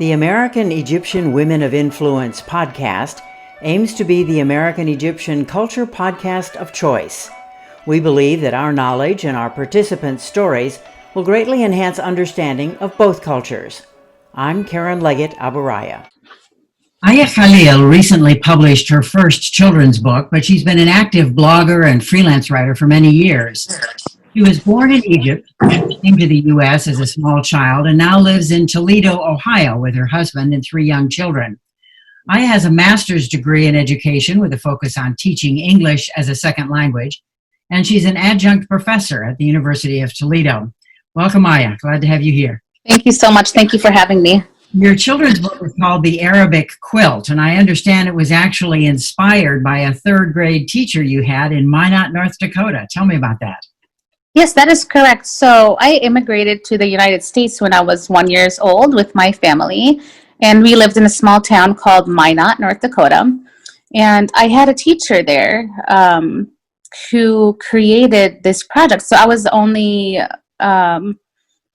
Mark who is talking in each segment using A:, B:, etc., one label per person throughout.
A: The American Egyptian Women of Influence podcast aims to be the American Egyptian culture podcast of choice. We believe that our knowledge and our participants' stories will greatly enhance understanding of both cultures. I'm Karen Leggett Aburaya. Aya Khalil recently published her first children's book, but she's been an active blogger and freelance writer for many years. She was born in Egypt, came to the U.S. as a small child, and now lives in Toledo, Ohio, with her husband and 3 young children. Aya has a master's degree in education with a focus on teaching English as a second language, and she's an adjunct professor at the University of Toledo. Welcome, Aya. Glad to have you here.
B: Thank you so much. Thank you for having me.
A: Your children's book is called The Arabic Quilt, and I understand it was actually inspired by a 3rd grade teacher you had in Minot, North Dakota. Tell me about that.
B: Yes, that is correct. So I immigrated to the United States when I was 1 year old with my family, and we lived in a small town called Minot, North Dakota. And I had a teacher there who created this project. So I was the only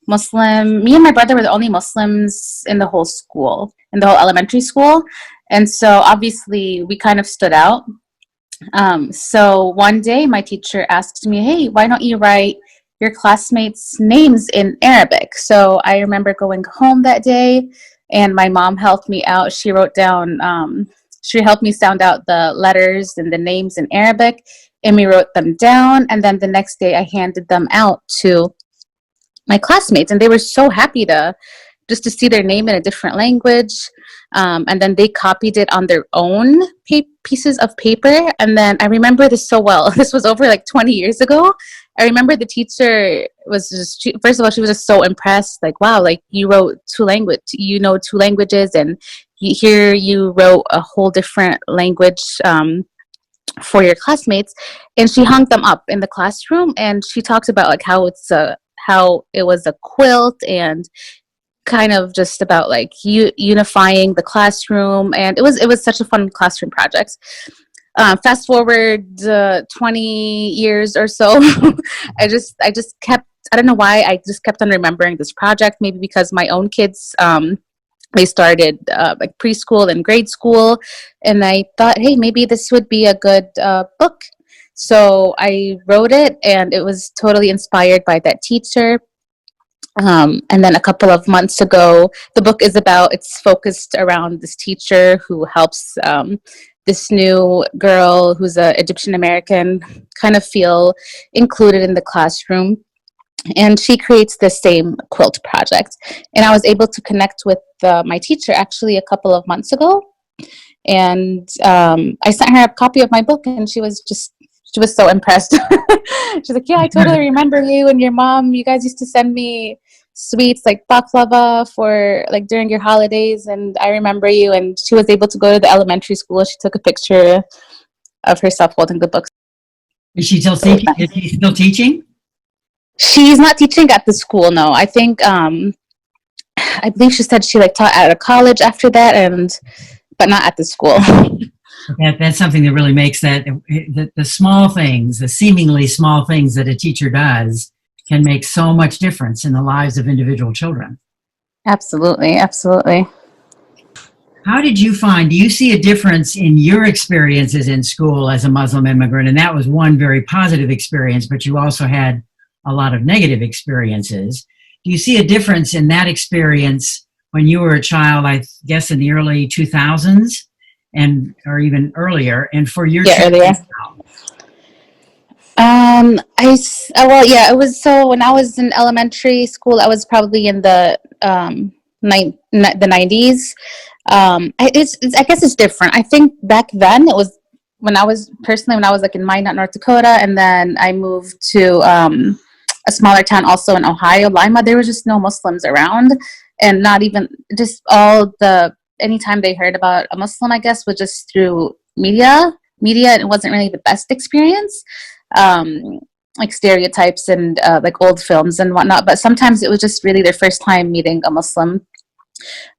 B: Muslim. Me and my brother were the only Muslims in the whole school, in the whole elementary school. And so obviously we kind of stood out. So one day my teacher asked me, hey, why don't you write your classmates' names in Arabic? So I remember going home that day and my mom helped me out. She wrote down, she helped me sound out the letters and the names in Arabic, and we wrote them down. And then the next day I handed them out to my classmates, and they were so happy to see their name in a different language. And then they copied it on their own pieces of paper. And then I remember this so well. This was over like 20 years ago. I remember the teacher was just, first of all, she was just so impressed. Like, wow, like you wrote 2 languages, and here you wrote a whole different language for your classmates. And she hung them up in the classroom, and she talked about like how it was a quilt, and kind of just about like unifying the classroom. And it was such a fun classroom project. Fast forward 20 years or so, I just kept, I don't know why, I just kept on remembering this project, maybe because my own kids, they started like preschool and grade school, and I thought, hey, maybe this would be a good book. So I wrote it, and it was totally inspired by that teacher. And then a couple of months ago, the book it's focused around this teacher who helps this new girl who's an Egyptian American kind of feel included in the classroom. And she creates the same quilt project. And I was able to connect with my teacher actually a couple of months ago. And I sent her a copy of my book, and she was so impressed. She's like, yeah, I totally remember you and your mom. You guys used to send me sweets like baklava for like during your holidays, and I remember you. And she was able to go to the elementary school. She took a picture of herself holding the book.
A: Is she still teaching? Is she still teaching?
B: She's not teaching at the school, no. I think I believe she said she like taught at a college after that, but not at the school.
A: That's something that really makes the small things, the seemingly small things that a teacher does, can make so much difference in the lives of individual children.
B: Absolutely, absolutely.
A: How did you find, do you see a difference in your experiences in school as a Muslim immigrant? And that was one very positive experience, but you also had a lot of negative experiences. Do you see a difference in that experience when you were a child, I guess in the early 2000s? Or even earlier, and for your
B: earlier. It was, so when I was in elementary school, I was probably in the 90s. I guess it's different. I think back then it was when I was like in Minot, North Dakota, and then I moved to a smaller town also in Ohio, Lima. There were just no Muslims around, and not even just anytime they heard about a Muslim, I guess, was just through media. It wasn't really the best experience, like stereotypes and like old films and whatnot. But sometimes it was just really their first time meeting a Muslim.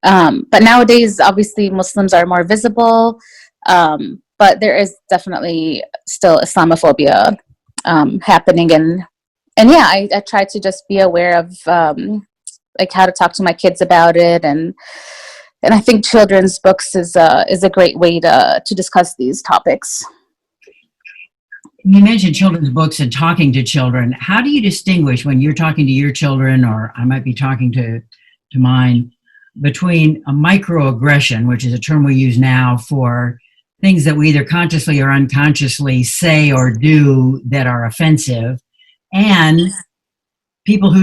B: But nowadays, obviously, Muslims are more visible. But there is definitely still Islamophobia happening. And yeah, I try to just be aware of like how to talk to my kids about it, and And I think children's books is a great way to discuss these topics.
A: You mentioned children's books and talking to children. How do you distinguish when you're talking to your children, or I might be talking to mine, between a microaggression, which is a term we use now for things that we either consciously or unconsciously say or do that are offensive, and people,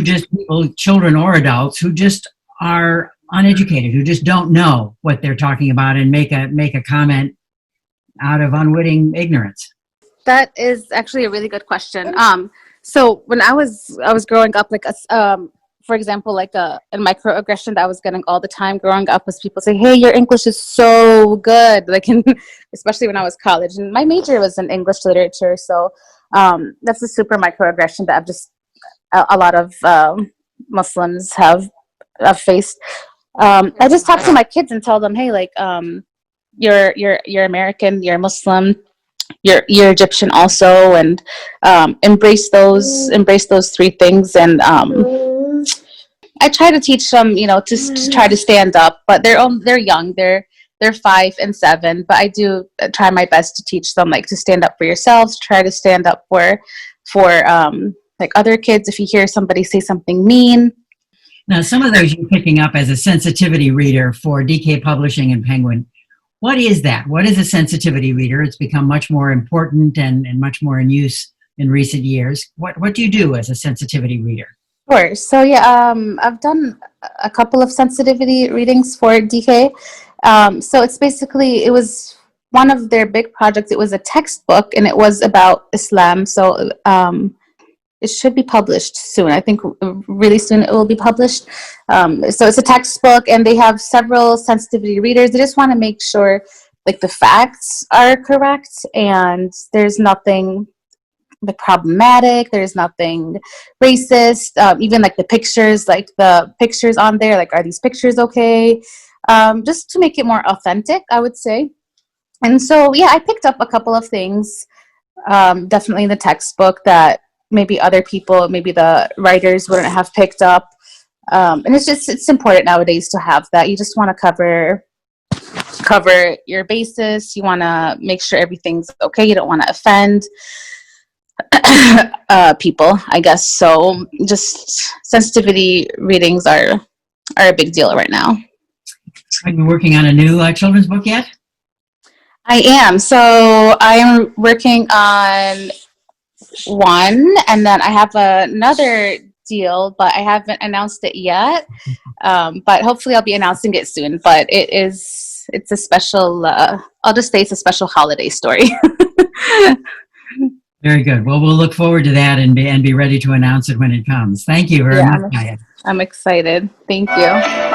A: children or adults, who just are uneducated, who just don't know what they're talking about and make a comment out of unwitting ignorance?
B: That is actually a really good question. So when I was growing up, like for example, like a microaggression that I was getting all the time growing up was people say, "Hey, your English is so good," like especially when I was college, and my major was in English literature. So that's a super microaggression that I've just a lot of Muslims have faced. I just talk to my kids and tell them, "Hey, like you're American, you're Muslim, you're Egyptian also, and embrace those three things." And I try to teach them, to try to stand up, but they're young, they're 5 and 7, but I do try my best to teach them, like, to stand up for yourselves, try to stand up for like other kids if you hear somebody say something mean.
A: Now, some of those you're picking up as a sensitivity reader for DK Publishing and Penguin. What is that? What is a sensitivity reader? It's become much more important and much more in use in recent years. What do you do as a sensitivity reader?
B: Sure. So yeah, I've done a couple of sensitivity readings for DK. So it was one of their big projects. It was a textbook, and it was about Islam. So it should be published soon. I think really soon it will be published. So it's a textbook, and they have several sensitivity readers. They just want to make sure, like, the facts are correct and there's nothing like problematic. There's nothing racist. Even like the pictures on there, like, are these pictures okay? Just to make it more authentic, I would say. And so, yeah, I picked up a couple of things, definitely in the textbook, that maybe other people, maybe the writers, wouldn't have picked up. And it's important nowadays to have that. You just want to cover your basis. You want to make sure everything's okay. You don't want to offend people, I guess. So just sensitivity readings are a big deal right now.
A: Are you working on a new children's book yet?
B: I am. So I am working on one, and then I have another deal, but I haven't announced it yet. But hopefully I'll be announcing it soon. But it's a special, I'll just say it's a special holiday story.
A: Very good. Well, we'll look forward to that and be ready to announce it when it comes. Thank you very much, Aya.
B: I'm excited. Thank you.